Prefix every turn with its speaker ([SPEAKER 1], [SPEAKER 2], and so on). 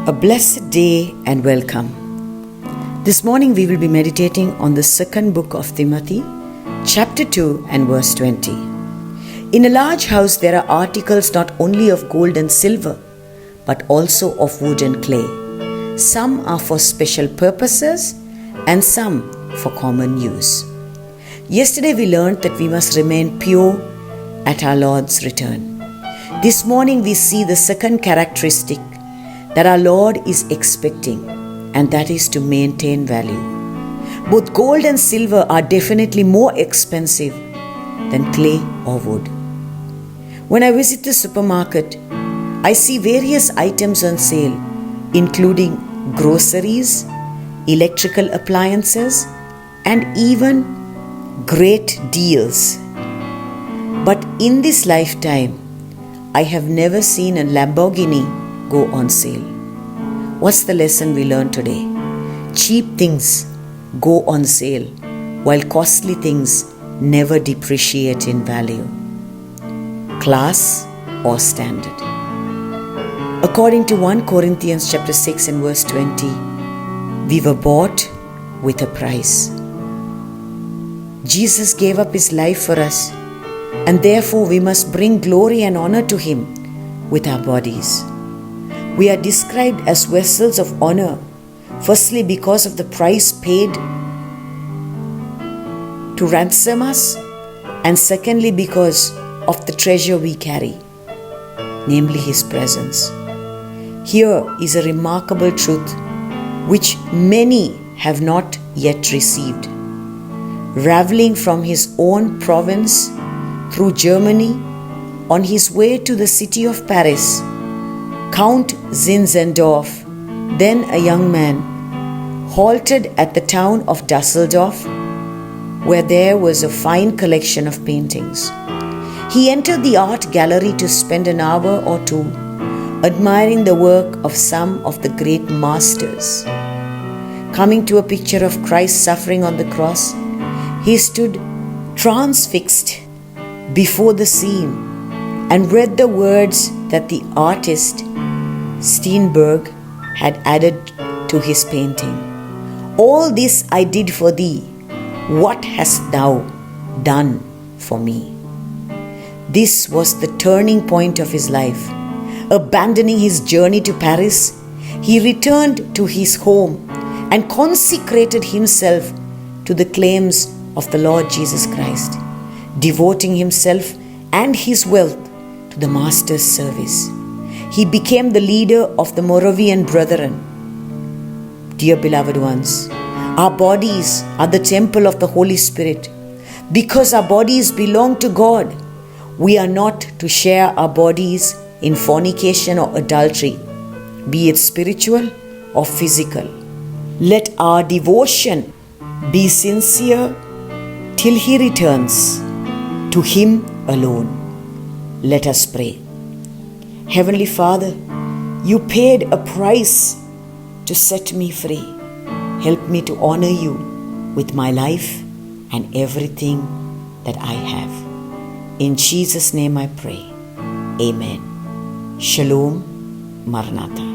[SPEAKER 1] A blessed day and welcome. This morning we will be meditating on the second book of Timothy, chapter 2 and verse 20. In a large house there are articles not only of gold and silver, but also of wood and clay. Some are for special purposes and some for common use. Yesterday we learned that we must remain pure at our Lord's return. This morning we see the second characteristic that our Lord is expecting, and that is to maintain value. Both gold and silver are definitely more expensive than clay or wood. When I visit the supermarket, I see various items on sale, including groceries, electrical appliances, and even great deals. But in this lifetime, I have never seen a Lamborghini go on sale. What's the lesson we learned today? Cheap things go on sale, while costly things never depreciate in value, class or standard. According to 1 Corinthians chapter 6 and verse 20, we were bought with a price. Jesus gave up his life for us, and therefore we must bring glory and honor to him with our bodies. We are described as vessels of honor, firstly because of the price paid to ransom us, and secondly because of the treasure we carry, namely his presence. Here is a remarkable truth which many have not yet received. Traveling from his own province through Germany on his way to the city of Paris, Count Zinzendorf, then a young man, halted at the town of Dusseldorf, where there was a fine collection of paintings. He entered the art gallery to spend an hour or two admiring the work of some of the great masters. Coming to a picture of Christ suffering on the cross, he stood transfixed before the scene and read the words that the artist Steinberg had added to his painting. All this I did for thee. What hast thou done for me? This was the turning point of his life. Abandoning his journey to Paris, he returned to his home and consecrated himself to the claims of the Lord Jesus Christ, devoting himself and his wealth to the Master's service. He became the leader of the Moravian Brethren. Dear beloved ones, our bodies are the temple of the Holy Spirit. Because our bodies belong to God, we are not to share our bodies in fornication or adultery, be it spiritual or physical. Let our devotion be sincere till he returns, to him alone. Let us pray. Heavenly Father, you paid a price to set me free. Help me to honor you with my life and everything that I have. In Jesus' name I pray. Amen. Shalom. Maranatha.